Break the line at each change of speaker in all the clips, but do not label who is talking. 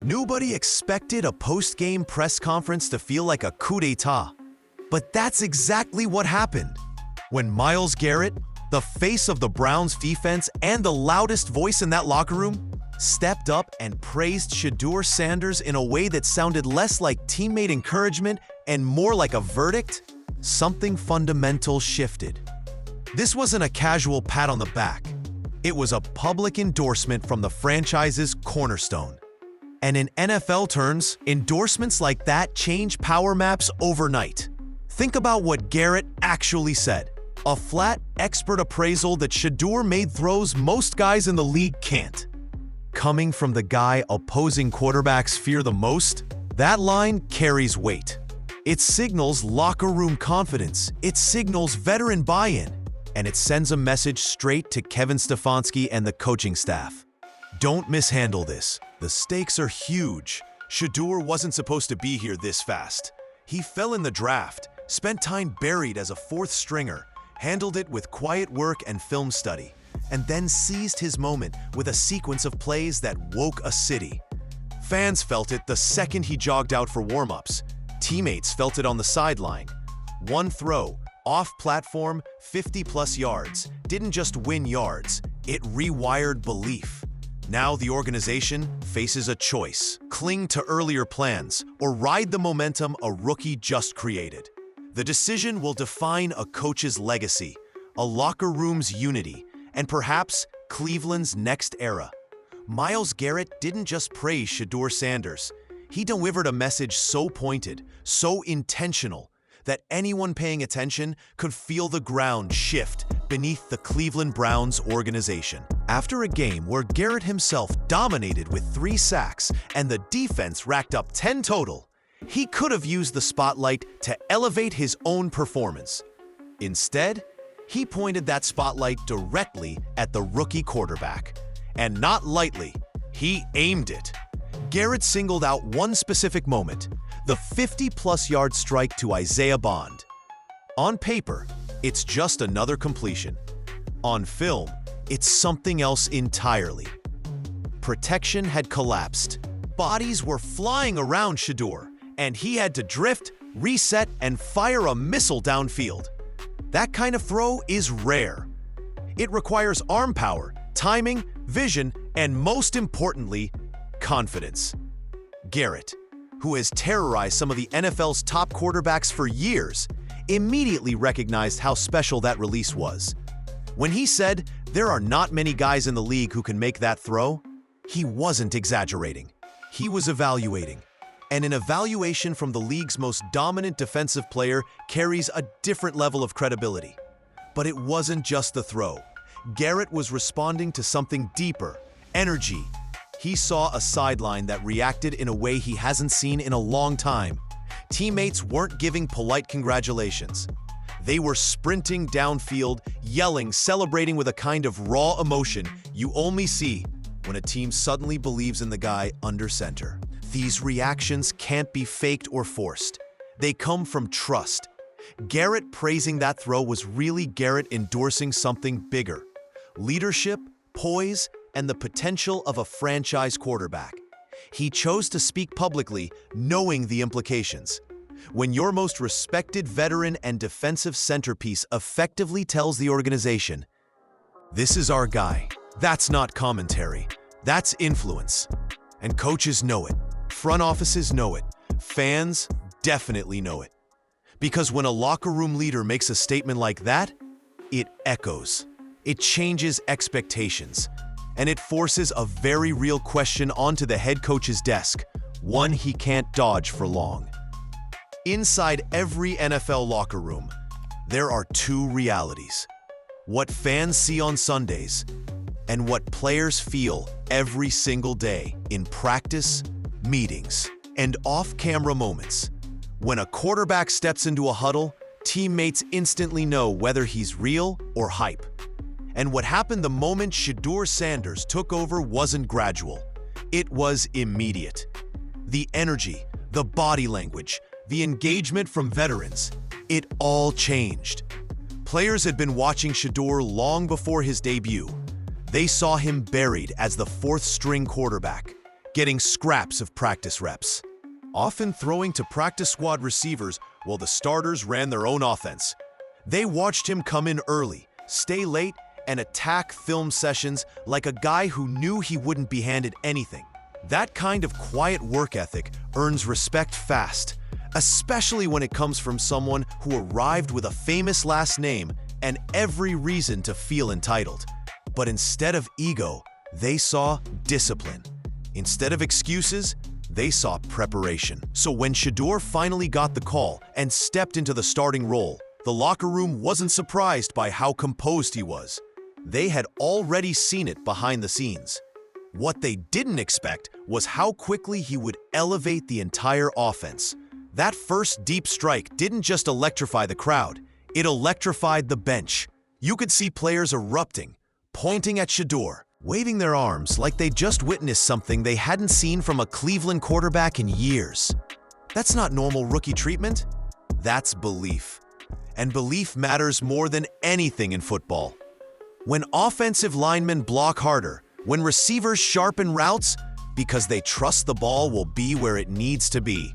Nobody expected a post-game press conference to feel like a coup d'etat. But that's exactly what happened. When Myles Garrett, the face of the Browns defense and the loudest voice in that locker room, stepped up and praised Shedeur Sanders in a way that sounded less like teammate encouragement and more like a verdict, something fundamental shifted. This wasn't a casual pat on the back. It was a public endorsement from the franchise's cornerstone. And in NFL terms, endorsements like that change power maps overnight. Think about what Garrett actually said. A flat, expert appraisal that Shedeur made throws most guys in the league can't. Coming from the guy opposing quarterbacks fear the most, that line carries weight. It signals locker room confidence, it signals veteran buy-in, and it sends a message straight to Kevin Stefanski and the coaching staff. Don't mishandle this. The stakes are huge. Shedeur wasn't supposed to be here this fast. He fell in the draft, spent time buried as a fourth stringer, handled it with quiet work and film study, and then seized his moment with a sequence of plays that woke a city. Fans felt it the second he jogged out for warm-ups. Teammates felt it on the sideline. One throw, off-platform, 50-plus yards, didn't just win yards, it rewired belief. Now the organization faces a choice: cling to earlier plans or ride the momentum a rookie just created. The decision will define a coach's legacy, a locker room's unity, and perhaps Cleveland's next era. Myles Garrett didn't just praise Shedeur Sanders. He delivered a message so pointed, so intentional, that anyone paying attention could feel the ground shift beneath the Cleveland Browns organization. After a game where Garrett himself dominated with 3 sacks and the defense racked up 10 total, he could have used the spotlight to elevate his own performance. Instead, he pointed that spotlight directly at the rookie quarterback. And not lightly, he aimed it. Garrett singled out one specific moment, the 50-plus yard strike to Isaiah Bond. On paper, it's just another completion. On film, it's something else entirely. Protection had collapsed. Bodies were flying around Shedeur, and he had to drift, reset, and fire a missile downfield. That kind of throw is rare. It requires arm power, timing, vision, and most importantly, confidence. Garrett, who has terrorized some of the NFL's top quarterbacks for years, immediately recognized how special that release was. When he said, "There are not many guys in the league who can make that throw," he wasn't exaggerating. He was evaluating. And an evaluation from the league's most dominant defensive player carries a different level of credibility. But it wasn't just the throw. Garrett was responding to something deeper: energy. He saw a sideline that reacted in a way he hasn't seen in a long time. Teammates weren't giving polite congratulations. They were sprinting downfield, yelling, celebrating with a kind of raw emotion you only see when a team suddenly believes in the guy under center. These reactions can't be faked or forced. They come from trust. Garrett praising that throw was really Garrett endorsing something bigger: leadership, poise, and the potential of a franchise quarterback. He chose to speak publicly, knowing the implications. When your most respected veteran and defensive centerpiece effectively tells the organization, "This is our guy," that's not commentary, that's influence. And coaches know it. Front offices know it. Fans definitely know it. Because when a locker room leader makes a statement like that, it echoes. It changes expectations. And it forces a very real question onto the head coach's desk, one he can't dodge for long. Inside every NFL locker room, there are 2 realities: what fans see on Sundays and what players feel every single day in practice, meetings, and off-camera moments. When a quarterback steps into a huddle, teammates instantly know whether he's real or hype. And what happened the moment Shedeur Sanders took over wasn't gradual. It was immediate. The energy, the body language, the engagement from veterans, it all changed. Players had been watching Shedeur long before his debut. They saw him buried as the 4th-string quarterback, getting scraps of practice reps, often throwing to practice squad receivers while the starters ran their own offense. They watched him come in early, stay late, and attack film sessions like a guy who knew he wouldn't be handed anything. That kind of quiet work ethic earns respect fast, especially when it comes from someone who arrived with a famous last name and every reason to feel entitled. But instead of ego, they saw discipline. Instead of excuses, they saw preparation. So when Shedeur finally got the call and stepped into the starting role, the locker room wasn't surprised by how composed he was. They had already seen it behind the scenes. What they didn't expect was how quickly he would elevate the entire offense. That first deep strike didn't just electrify the crowd, it electrified the bench. You could see players erupting, pointing at Shedeur, waving their arms like they just witnessed something they hadn't seen from a Cleveland quarterback in years. That's not normal rookie treatment. That's belief. And belief matters more than anything in football. When offensive linemen block harder, when receivers sharpen routes because they trust the ball will be where it needs to be,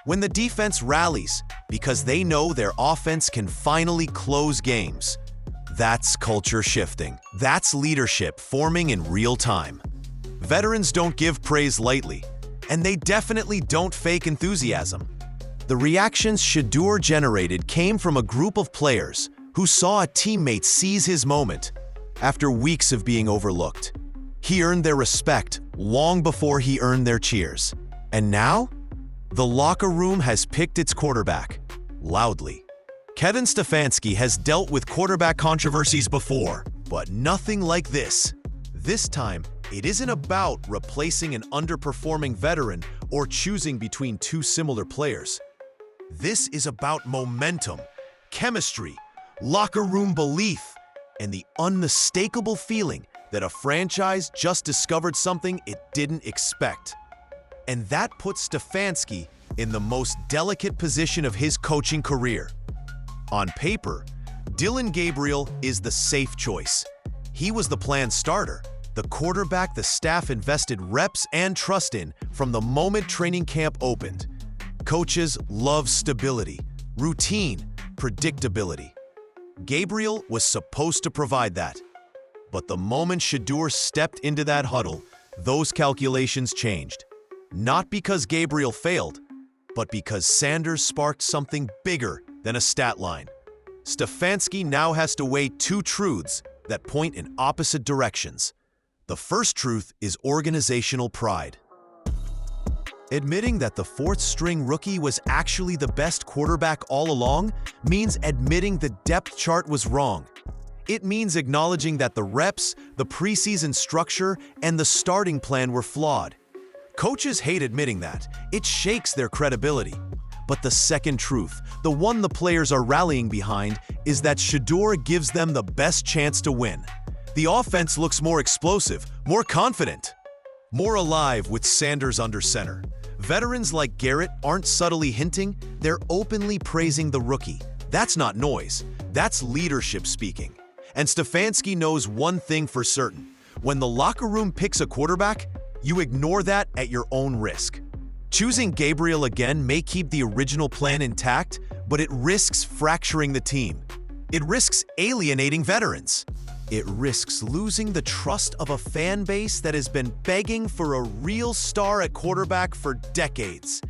when the defense rallies because they know their offense can finally close games, that's culture shifting. That's leadership forming in real time. Veterans don't give praise lightly, and they definitely don't fake enthusiasm. The reactions Shedeur generated came from a group of players who saw a teammate seize his moment after weeks of being overlooked. He earned their respect long before he earned their cheers. And now, the locker room has picked its quarterback, loudly. Kevin Stefanski has dealt with quarterback controversies before, but nothing like this. This time, it isn't about replacing an underperforming veteran or choosing between two similar players. This is about momentum, chemistry, locker room belief, and the unmistakable feeling that a franchise just discovered something it didn't expect. And that puts Stafanski in the most delicate position of his coaching career. On paper, Dillon Gabriel is the safe choice. He was the planned starter, the quarterback the staff invested reps and trust in from the moment training camp opened. Coaches love stability, routine, predictability. Gabriel was supposed to provide that. But the moment Shedeur stepped into that huddle, those calculations changed. Not because Gabriel failed, but because Sanders sparked something bigger than a stat line. Stafanski now has to weigh two truths that point in opposite directions. The first truth is organizational pride. Admitting that the fourth-string rookie was actually the best quarterback all along means admitting the depth chart was wrong. It means acknowledging that the reps, the preseason structure, and the starting plan were flawed. Coaches hate admitting that. It shakes their credibility. But the second truth, the one the players are rallying behind, is that Shedeur gives them the best chance to win. The offense looks more explosive, more confident, more alive with Sanders under center. Veterans like Garrett aren't subtly hinting, they're openly praising the rookie. That's not noise, that's leadership speaking. And Stafanski knows one thing for certain. When the locker room picks a quarterback, you ignore that at your own risk. Choosing Gabriel again may keep the original plan intact, but it risks fracturing the team. It risks alienating veterans. It risks losing the trust of a fan base that has been begging for a real star at quarterback for decades.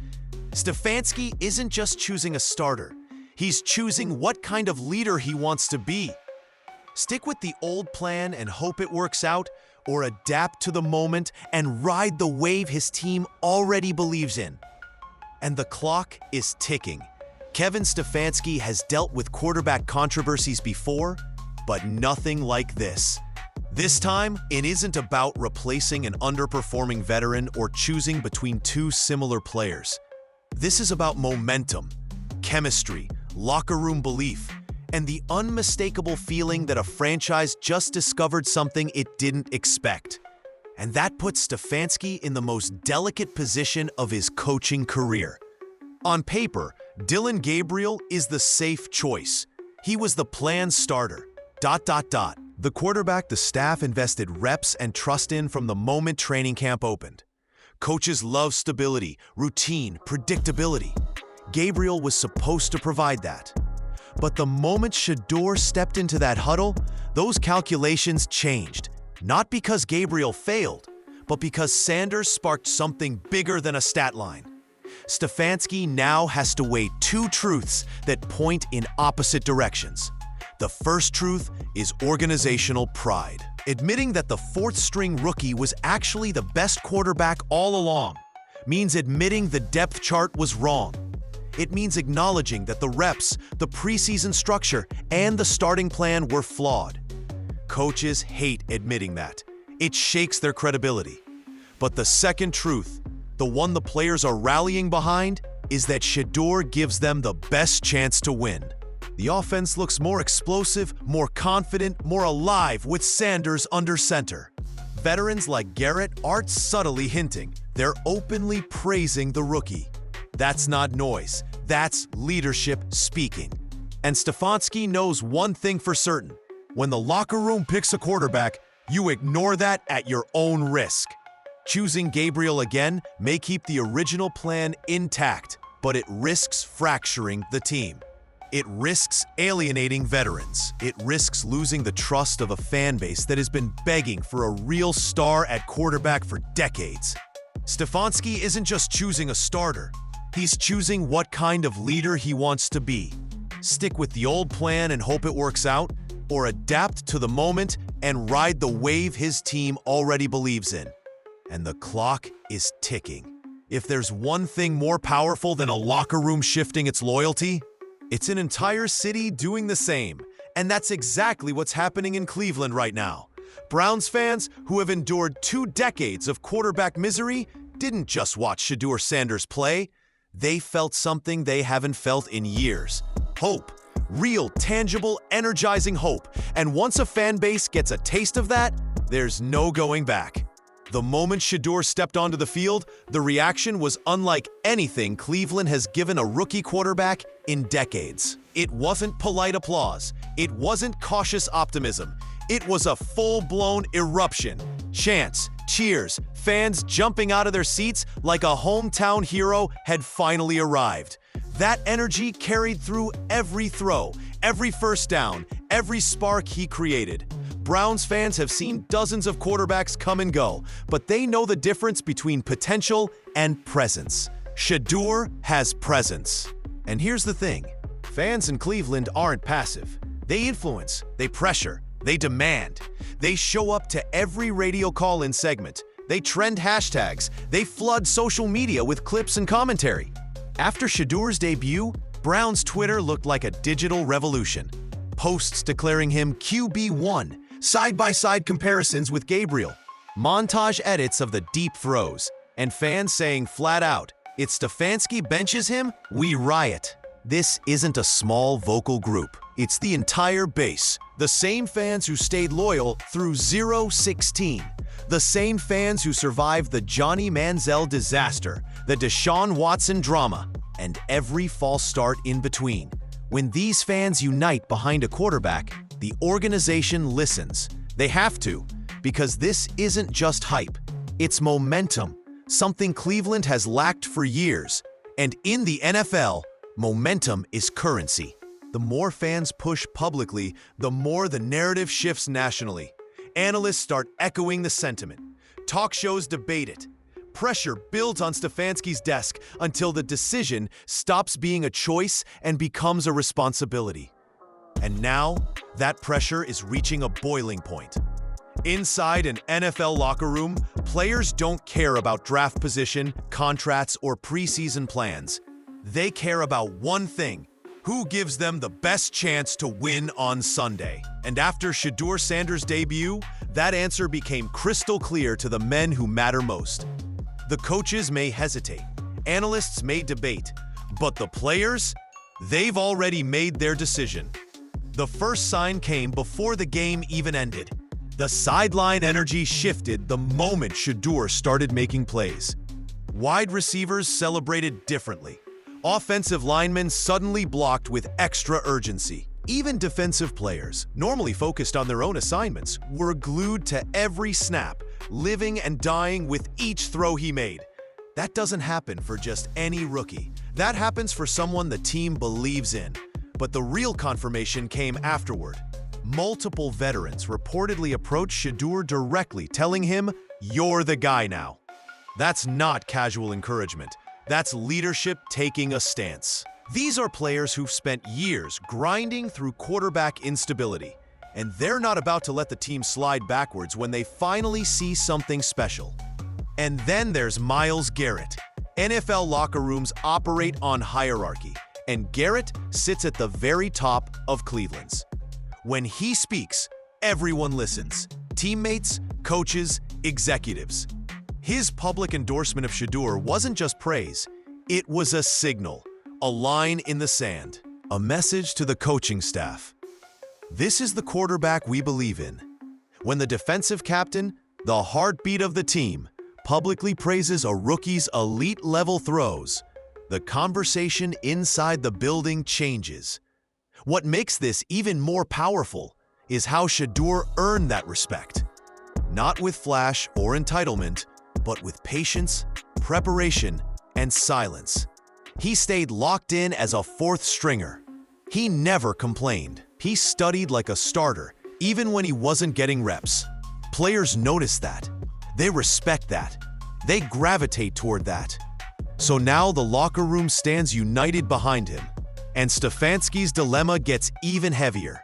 Stafanski isn't just choosing a starter. He's choosing what kind of leader he wants to be. Stick with the old plan and hope it works out, or adapt to the moment and ride the wave his team already believes in. And the clock is ticking. Kevin Stefanski has dealt with quarterback controversies before, but nothing like this. This time, it isn't about replacing an underperforming veteran or choosing between two similar players. This is about momentum, chemistry, locker room belief, and the unmistakable feeling that a franchise just discovered something it didn't expect. And that puts Stafanski in the most delicate position of his coaching career. On paper, Dillon Gabriel is the safe choice. He was the planned starter. The quarterback the staff invested reps and trust in from the moment training camp opened. Coaches love stability, routine, predictability. Gabriel was supposed to provide that. But the moment Shedeur stepped into that huddle, those calculations changed. Not because Gabriel failed, but because Sanders sparked something bigger than a stat line. Stafanski now has to weigh two truths that point in opposite directions. The first truth is organizational pride, admitting that the fourth-string rookie was actually the best quarterback all along, means admitting the depth chart was wrong. It means acknowledging that the reps, the preseason structure, and the starting plan were flawed. Coaches hate admitting that. It shakes their credibility. But the second truth, the one the players are rallying behind, is that Shedeur gives them the best chance to win. The offense looks more explosive, more confident, more alive with Sanders under center. Veterans like Garrett aren't subtly hinting. They're openly praising the rookie. That's not noise. That's leadership speaking. And Stafanski knows one thing for certain. When the locker room picks a quarterback, you ignore that at your own risk. Choosing Gabriel again may keep the original plan intact, but it risks fracturing the team. It risks alienating veterans. It risks losing the trust of a fan base that has been begging for a real star at quarterback for decades. Stafanski isn't just choosing a starter. He's choosing what kind of leader he wants to be. Stick with the old plan and hope it works out, or adapt to the moment and ride the wave his team already believes in. And the clock is ticking. If there's one thing more powerful than a locker room shifting its loyalty, it's an entire city doing the same. And that's exactly what's happening in Cleveland right now. Browns fans who have endured 2 decades of quarterback misery didn't just watch Shedeur Sanders play. They felt something they haven't felt in years. Hope. Real, tangible, energizing hope. And once a fan base gets a taste of that, there's no going back. The moment Shedeur stepped onto the field, the reaction was unlike anything Cleveland has given a rookie quarterback in decades. It wasn't polite applause. It wasn't cautious optimism. It was a full-blown eruption. Chants, cheers, fans jumping out of their seats like a hometown hero had finally arrived. That energy carried through every throw, every first down, every spark he created. Browns fans have seen dozens of quarterbacks come and go, but they know the difference between potential and presence. Shedeur has presence. And here's the thing. Fans in Cleveland aren't passive. They influence, they pressure, they demand. They show up to every radio call-in segment. They trend hashtags. They flood social media with clips and commentary. After Shedeur's debut, Brown's Twitter looked like a digital revolution. Posts declaring him QB1, side-by-side comparisons with Gabriel, montage edits of the deep throws, and fans saying flat out, "If Stafanski benches him, we riot." This isn't a small vocal group. It's the entire base. The same fans who stayed loyal through 0-16. The same fans who survived the Johnny Manziel disaster, the Deshaun Watson drama, and every false start in between. When these fans unite behind a quarterback, the organization listens. They have to, because this isn't just hype. It's momentum, something Cleveland has lacked for years. And in the NFL, momentum is currency. The more fans push publicly, the more the narrative shifts nationally. Analysts start echoing the sentiment. Talk shows debate it. Pressure builds on Stefanski's desk until the decision stops being a choice and becomes a responsibility. And now, that pressure is reaching a boiling point. Inside an NFL locker room, players don't care about draft position, contracts, or preseason plans. They care about one thing: who gives them the best chance to win on Sunday? And after Shedeur Sanders' debut, that answer became crystal clear to the men who matter most. The coaches may hesitate, analysts may debate, but the players, they've already made their decision. The first sign came before the game even ended. The sideline energy shifted the moment Shedeur started making plays. Wide receivers celebrated differently. Offensive linemen suddenly blocked with extra urgency. Even defensive players, normally focused on their own assignments, were glued to every snap, living and dying with each throw he made. That doesn't happen for just any rookie. That happens for someone the team believes in. But the real confirmation came afterward. Multiple veterans reportedly approached Shedeur directly, telling him, "You're the guy now." That's not casual encouragement. That's leadership taking a stance. These are players who've spent years grinding through quarterback instability, and they're not about to let the team slide backwards when they finally see something special. And then there's Myles Garrett. NFL locker rooms operate on hierarchy, and Garrett sits at the very top of Cleveland's. When he speaks, everyone listens. Teammates, coaches, executives. His public endorsement of Shedeur wasn't just praise, it was a signal, a line in the sand, a message to the coaching staff. This is the quarterback we believe in. When the defensive captain, the heartbeat of the team, publicly praises a rookie's elite-level throws, the conversation inside the building changes. What makes this even more powerful is how Shedeur earned that respect. Not with flash or entitlement, but with patience, preparation, and silence. He stayed locked in as a fourth stringer. He never complained. He studied like a starter, even when he wasn't getting reps. Players notice that. They respect that. They gravitate toward that. So now the locker room stands united behind him, and Stafanski's dilemma gets even heavier.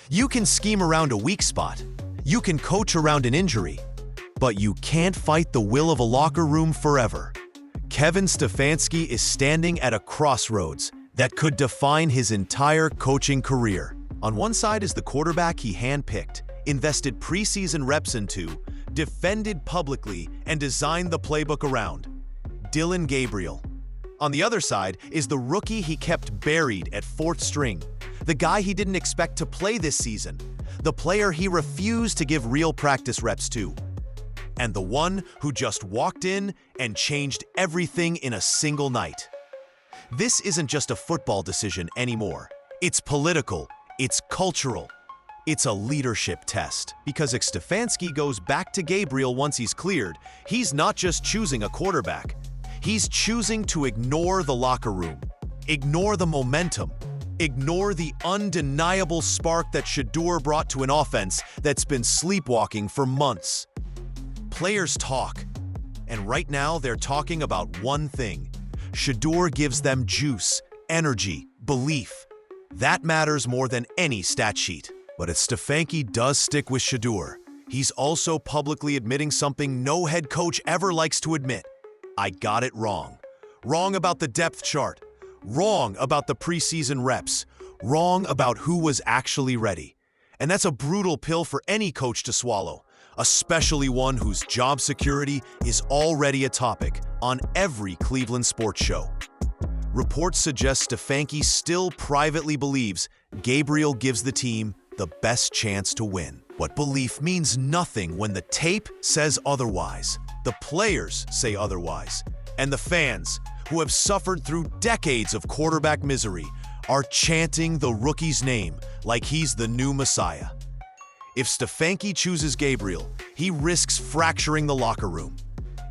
You can scheme around a weak spot. You can coach around an injury. But you can't fight the will of a locker room forever. Kevin Stefanski is standing at a crossroads that could define his entire coaching career. On one side is the quarterback he handpicked, invested preseason reps into, defended publicly, and designed the playbook around. Dillon Gabriel. On the other side is the rookie he kept buried at fourth string, the guy he didn't expect to play this season, the player he refused to give real practice reps to, and the one who just walked in and changed everything in a single night. This isn't just a football decision anymore. It's political, it's cultural, it's a leadership test. Because if Stafanski goes back to Gabriel once he's cleared, he's not just choosing a quarterback. He's choosing to ignore the locker room, ignore the momentum, ignore the undeniable spark that Shedeur brought to an offense that's been sleepwalking for months. Players talk, and right now they're talking about one thing. Shedeur gives them juice, energy, belief. That matters more than any stat sheet. But if Stafanski does stick with Shedeur, he's also publicly admitting something no head coach ever likes to admit. I got it wrong. Wrong about the depth chart. Wrong about the preseason reps. Wrong about who was actually ready. And that's a brutal pill for any coach to swallow, especially one whose job security is already a topic on every Cleveland sports show. Reports suggest Stafanski still privately believes Gabriel gives the team the best chance to win. But belief means nothing when the tape says otherwise, the players say otherwise, and the fans, who have suffered through decades of quarterback misery, are chanting the rookie's name like he's the new Messiah. If Stafanski chooses Gabriel, he risks fracturing the locker room.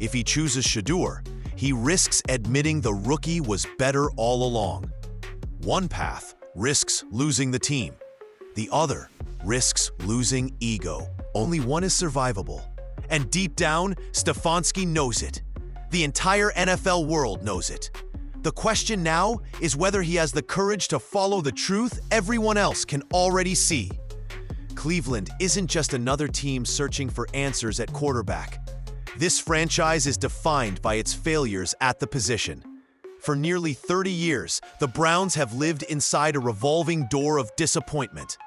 If he chooses Shedeur, he risks admitting the rookie was better all along. One path risks losing the team. The other risks losing ego. Only one is survivable. And deep down, Stafanski knows it. The entire NFL world knows it. The question now is whether he has the courage to follow the truth everyone else can already see. Cleveland isn't just another team searching for answers at quarterback. This franchise is defined by its failures at the position. For nearly 30 years, the Browns have lived inside a revolving door of disappointment.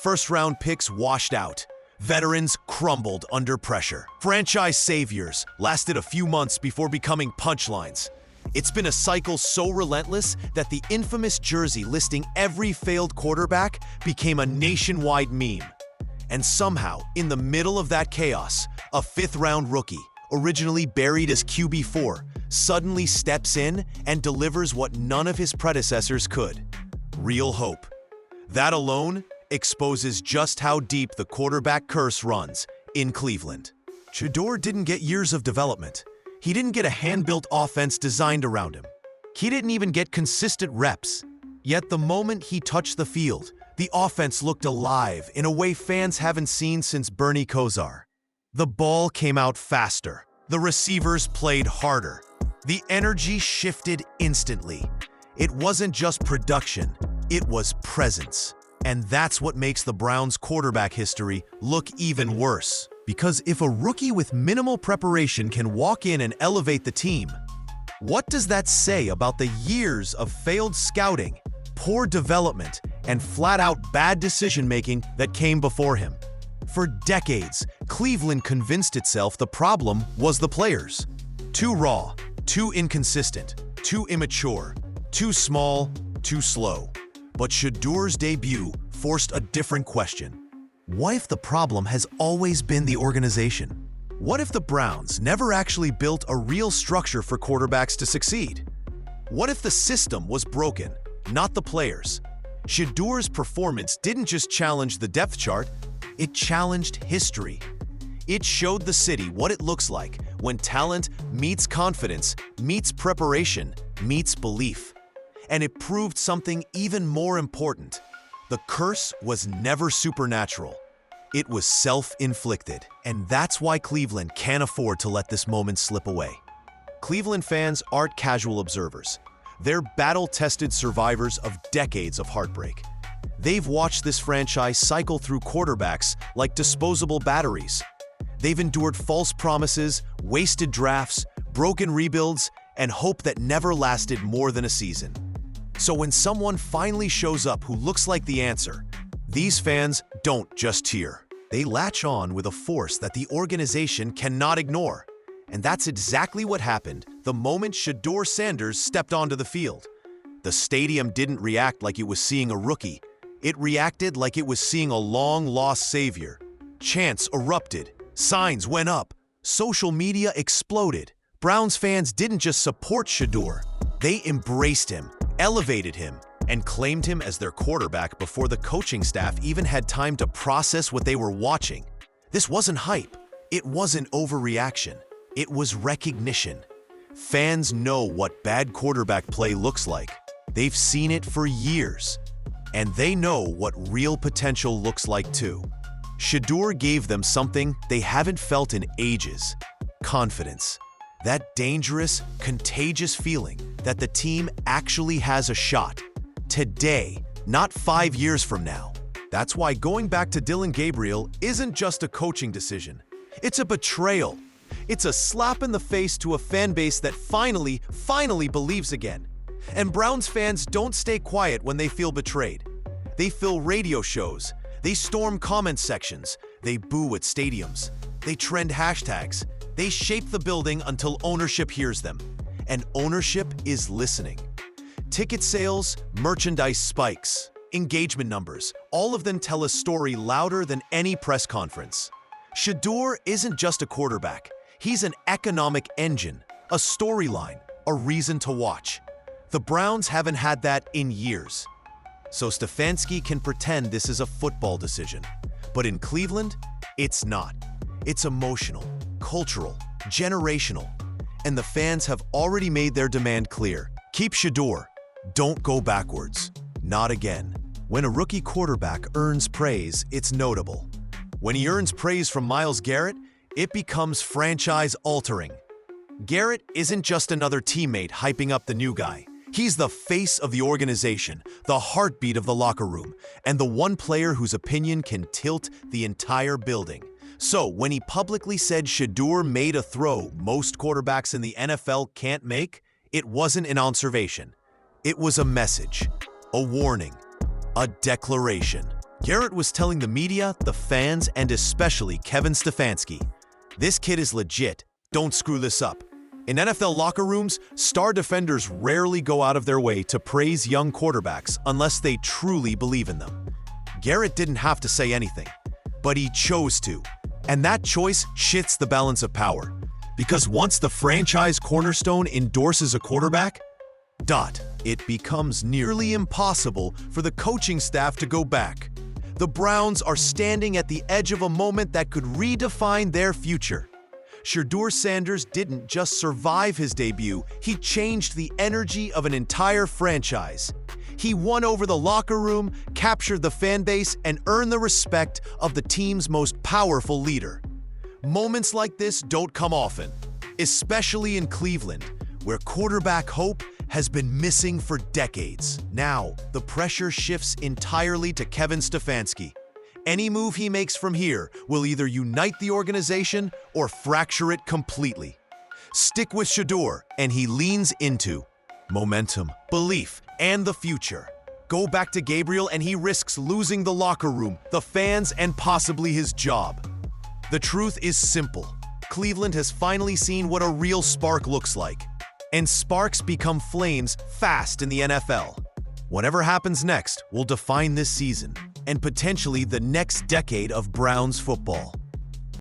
First-round picks washed out. Veterans crumbled under pressure. Franchise saviors lasted a few months before becoming punchlines. It's been a cycle so relentless that the infamous jersey listing every failed quarterback became a nationwide meme. And somehow, in the middle of that chaos, a fifth-round rookie, originally buried as QB4, suddenly steps in and delivers what none of his predecessors could: real hope. That alone exposes just how deep the quarterback curse runs in Cleveland. Shedeur didn't get years of development. He didn't get a hand-built offense designed around him. He didn't even get consistent reps. Yet the moment he touched the field, the offense looked alive in a way fans haven't seen since Bernie Kosar. The ball came out faster. The receivers played harder. The energy shifted instantly. It wasn't just production, it was presence. And that's what makes the Browns' quarterback history look even worse. Because if a rookie with minimal preparation can walk in and elevate the team, what does that say about the years of failed scouting, poor development, and flat-out bad decision-making that came before him? For decades, Cleveland convinced itself the problem was the players. Too raw, too inconsistent, too immature, too small, too slow. But Shedeur's debut forced a different question. What if the problem has always been the organization? What if the Browns never actually built a real structure for quarterbacks to succeed? What if the system was broken, not the players? Shedeur's performance didn't just challenge the depth chart, it challenged history. It showed the city what it looks like when talent meets confidence, meets preparation, meets belief. And it proved something even more important. The curse was never supernatural. It was self-inflicted, and that's why Cleveland can't afford to let this moment slip away. Cleveland fans aren't casual observers. They're battle-tested survivors of decades of heartbreak. They've watched this franchise cycle through quarterbacks like disposable batteries. They've endured false promises, wasted drafts, broken rebuilds, and hope that never lasted more than a season. So when someone finally shows up who looks like the answer, these fans don't just cheer. They latch on with a force that the organization cannot ignore. And that's exactly what happened the moment Shedeur Sanders stepped onto the field. The stadium didn't react like it was seeing a rookie. It reacted like it was seeing a long-lost savior. Chants erupted. Signs went up. Social media exploded. Browns fans didn't just support Shedeur. They embraced him, elevated him, and claimed him as their quarterback before the coaching staff even had time to process what they were watching. This wasn't hype. It wasn't overreaction. It was recognition. Fans know what bad quarterback play looks like. They've seen it for years. And they know what real potential looks like too. Shedeur gave them something they haven't felt in ages: confidence. That dangerous, contagious feeling that the team actually has a shot. Today, not 5 years from now. That's why going back to Dillon Gabriel isn't just a coaching decision. It's a betrayal. It's a slap in the face to a fan base that finally believes again. And Browns fans don't stay quiet when they feel betrayed. They fill radio shows. They storm comment sections. They boo at stadiums. They trend hashtags. They shape the building until ownership hears them. And ownership is listening. Ticket sales, merchandise spikes, engagement numbers, all of them tell a story louder than any press conference. Shedeur isn't just a quarterback. He's an economic engine, a storyline, a reason to watch. The Browns haven't had that in years. So Stafanski can pretend this is a football decision. But in Cleveland, it's not. It's emotional, cultural, generational. And the fans have already made their demand clear. Keep Shedeur. Don't go backwards. Not again. When a rookie quarterback earns praise, it's notable. When he earns praise from Myles Garrett, it becomes franchise-altering. Garrett isn't just another teammate hyping up the new guy. He's the face of the organization, the heartbeat of the locker room, and the one player whose opinion can tilt the entire building. So when he publicly said Shedeur made a throw most quarterbacks in the NFL can't make, it wasn't an observation. It was a message, a warning, a declaration. Garrett was telling the media, the fans, and especially Kevin Stefanski, this kid is legit. Don't screw this up. In NFL locker rooms, star defenders rarely go out of their way to praise young quarterbacks unless they truly believe in them. Garrett didn't have to say anything, but he chose to. And that choice shifts the balance of power. Because once the franchise cornerstone endorses a quarterback, it becomes nearly impossible for the coaching staff to go back. The Browns are standing at the edge of a moment that could redefine their future. Shedeur Sanders didn't just survive his debut, he changed the energy of an entire franchise. He won over the locker room, captured the fan base, and earned the respect of the team's most powerful leader. Moments like this don't come often, especially in Cleveland, where quarterback hope has been missing for decades. Now, the pressure shifts entirely to Kevin Stefanski. Any move he makes from here will either unite the organization or fracture it completely. Stick with Shedeur, and he leans into momentum, belief, and the future. Go back to Gabriel, and he risks losing the locker room, the fans, and possibly his job. The truth is simple. Cleveland has finally seen what a real spark looks like. And sparks become flames fast in the NFL. Whatever happens next will define this season and potentially the next decade of Browns football.